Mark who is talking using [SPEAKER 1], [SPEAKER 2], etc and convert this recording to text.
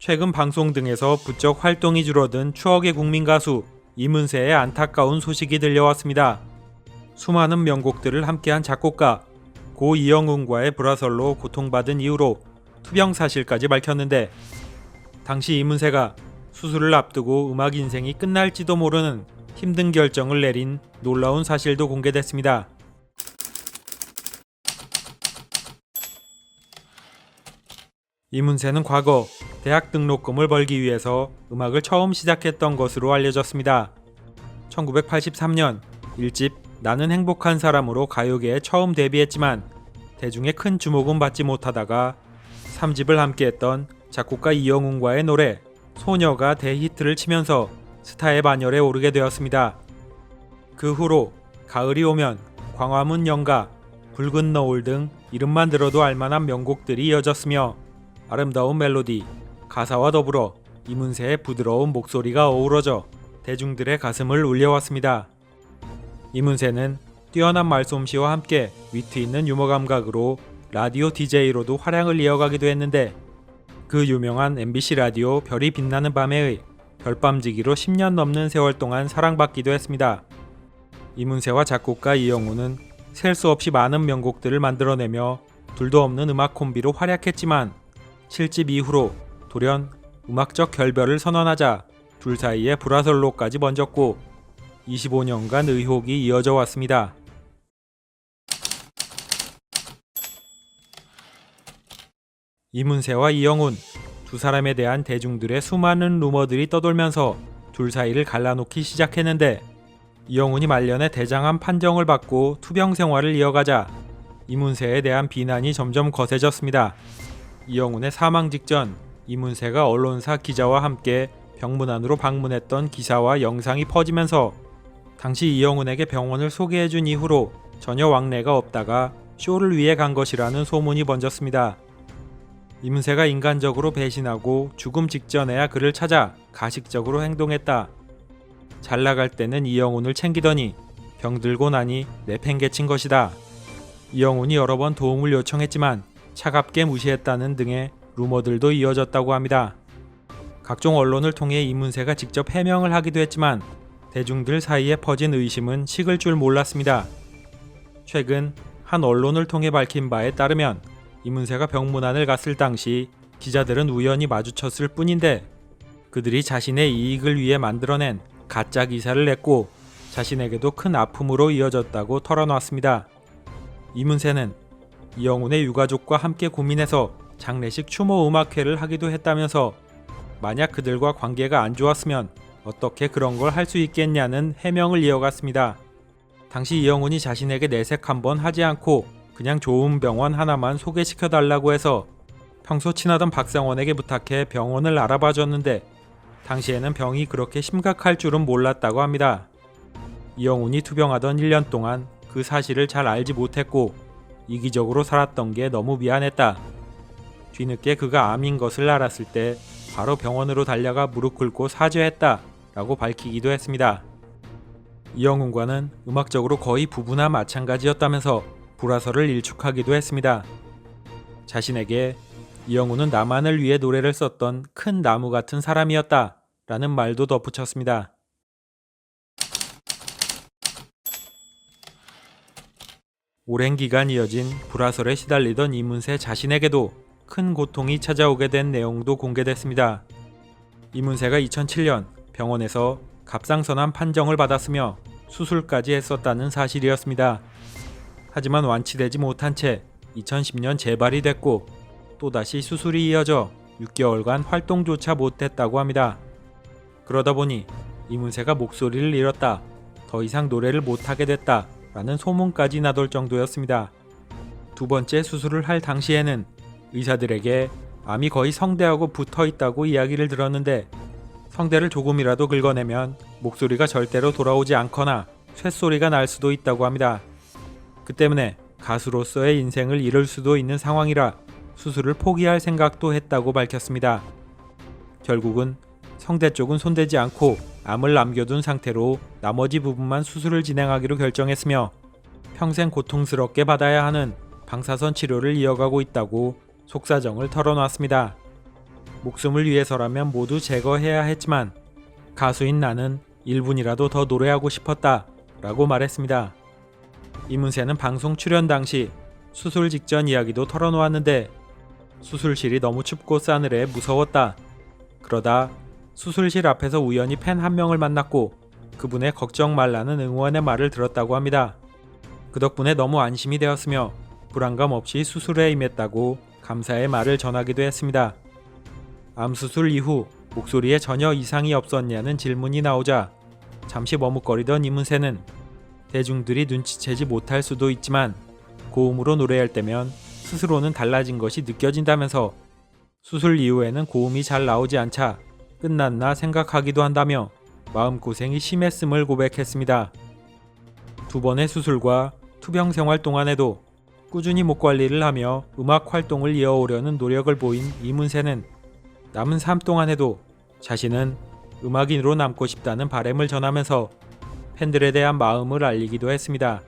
[SPEAKER 1] 최근 방송 등에서 부쩍 활동이 줄어든 추억의 국민 가수 이문세의 안타까운 소식이 들려왔습니다. 수많은 명곡들을 함께한 작곡가 고 이영훈과의 불화설로 고통받은 이후로 투병 사실까지 밝혔는데, 당시 이문세가 수술을 앞두고 음악 인생이 끝날지도 모르는 힘든 결정을 내린 놀라운 사실도 공개됐습니다. 이문세는 과거 대학 등록금을 벌기 위해서 음악을 처음 시작했던 것으로 알려졌습니다. 1983년 1집 나는 행복한 사람으로 가요계에 처음 데뷔했지만 대중의 큰 주목은 받지 못하다가 3집을 함께했던 작곡가 이영훈과의 노래 소녀가 대히트를 치면서 스타의 반열에 오르게 되었습니다. 그 후로 가을이 오면, 광화문 연가, 붉은 너울 등 이름만 들어도 알만한 명곡들이 이어졌으며 아름다운 멜로디, 가사와 더불어 이문세의 부드러운 목소리가 어우러져 대중들의 가슴을 울려왔습니다. 이문세는 뛰어난 말솜씨와 함께 위트 있는 유머 감각으로 라디오 DJ로도 활약을 이어가기도 했는데, 그 유명한 MBC 라디오 별이 빛나는 밤에의 별밤지기로 10년 넘는 세월 동안 사랑받기도 했습니다. 이문세와 작곡가 이영훈은 셀 수 없이 많은 명곡들을 만들어내며 둘도 없는 음악 콤비로 활약했지만 7집 이후로 돌연 음악적 결별을 선언하자 둘 사이에 불화설로까지 번졌고 25년간 의혹이 이어져 왔습니다. 이문세와 이영훈 두 사람에 대한 대중들의 수많은 루머들이 떠돌면서 둘 사이를 갈라놓기 시작했는데, 이영훈이 말년에 대장암 판정을 받고 투병 생활을 이어가자 이문세에 대한 비난이 점점 거세졌습니다. 이영훈의 사망 직전 이문세가 언론사 기자와 함께 병문 안으로 방문했던 기사와 영상이 퍼지면서 당시 이영훈에게 병원을 소개해준 이후로 전혀 왕래가 없다가 쇼를 위해 간 것이라는 소문이 번졌습니다. 이문세가 인간적으로 배신하고 죽음 직전에야 그를 찾아 가식적으로 행동했다. 잘 나갈 때는 이영훈을 챙기더니 병들고 나니 내팽개친 것이다. 이영훈이 여러 번 도움을 요청했지만 차갑게 무시했다는 등의 루머들도 이어졌다고 합니다. 각종 언론을 통해 이문세가 직접 해명을 하기도 했지만 대중들 사이에 퍼진 의심은 식을 줄 몰랐습니다. 최근 한 언론을 통해 밝힌 바에 따르면 이문세가 병문안을 갔을 당시 기자들은 우연히 마주쳤을 뿐인데, 그들이 자신의 이익을 위해 만들어낸 가짜 기사를 냈고 자신에게도 큰 아픔으로 이어졌다고 털어놨습니다. 이문세는 이영훈의 유가족과 함께 고민해서 장례식 추모 음악회를 하기도 했다면서 만약 그들과 관계가 안 좋았으면 어떻게 그런 걸 할 수 있겠냐는 해명을 이어갔습니다. 당시 이영훈이 자신에게 내색 한번 하지 않고 그냥 좋은 병원 하나만 소개시켜달라고 해서 평소 친하던 박상원에게 부탁해 병원을 알아봐줬는데 당시에는 병이 그렇게 심각할 줄은 몰랐다고 합니다. 이영훈이 투병하던 1년 동안 그 사실을 잘 알지 못했고 이기적으로 살았던 게 너무 미안했다. 뒤늦게 그가 암인 것을 알았을 때 바로 병원으로 달려가 무릎 꿇고 사죄했다 라고 밝히기도 했습니다. 이영훈과는 음악적으로 거의 부부나 마찬가지였다면서 불화설을 일축하기도 했습니다. 자신에게 이영훈은 나만을 위해 노래를 썼던 큰 나무 같은 사람이었다 라는 말도 덧붙였습니다. 오랜 기간 이어진 불화설에 시달리던 이문세 자신에게도 큰 고통이 찾아오게 된 내용도 공개됐습니다. 이문세가 2007년 병원에서 갑상선암 판정을 받았으며 수술까지 했었다는 사실이었습니다. 하지만 완치되지 못한 채 2010년 재발이 됐고 또다시 수술이 이어져 6개월간 활동조차 못했다고 합니다. 그러다 보니 이문세가 목소리를 잃었다, 더 이상 노래를 못하게 됐다 라는 소문까지 나돌 정도였습니다. 두 번째 수술을 할 당시에는 의사들에게 암이 거의 성대하고 붙어 있다고 이야기를 들었는데, 성대를 조금이라도 긁어내면 목소리가 절대로 돌아오지 않거나 쇳소리가 날 수도 있다고 합니다. 그 때문에 가수로서의 인생을 잃을 수도 있는 상황이라 수술을 포기할 생각도 했다고 밝혔습니다. 결국은 성대 쪽은 손대지 않고 암을 남겨둔 상태로 나머지 부분만 수술을 진행하기로 결정했으며 평생 고통스럽게 받아야 하는 방사선 치료를 이어가고 있다고 속사정을 털어놨습니다. 목숨을 위해서라면 모두 제거해야 했지만 가수인 나는 1분이라도 더 노래하고 싶었다 라고 말했습니다. 이문세는 방송 출연 당시 수술 직전 이야기도 털어놓았는데 수술실이 너무 춥고 싸늘해 무서웠다. 그러다 수술실 앞에서 우연히 팬 한 명을 만났고 그분의 걱정 말라는 응원의 말을 들었다고 합니다. 그 덕분에 너무 안심이 되었으며 불안감 없이 수술에 임했다고 감사의 말을 전하기도 했습니다. 암수술 이후 목소리에 전혀 이상이 없었냐는 질문이 나오자 잠시 머뭇거리던 이문세는 대중들이 눈치채지 못할 수도 있지만 고음으로 노래할 때면 스스로는 달라진 것이 느껴진다면서 수술 이후에는 고음이 잘 나오지 않자 끝났나 생각하기도 한다며 마음고생이 심했음을 고백했습니다. 두 번의 수술과 투병 생활 동안에도 꾸준히 목 관리를 하며 음악 활동을 이어오려는 노력을 보인 이문세는 남은 삶 동안에도 자신은 음악인으로 남고 싶다는 바람을 전하면서 팬들에 대한 마음을 알리기도 했습니다.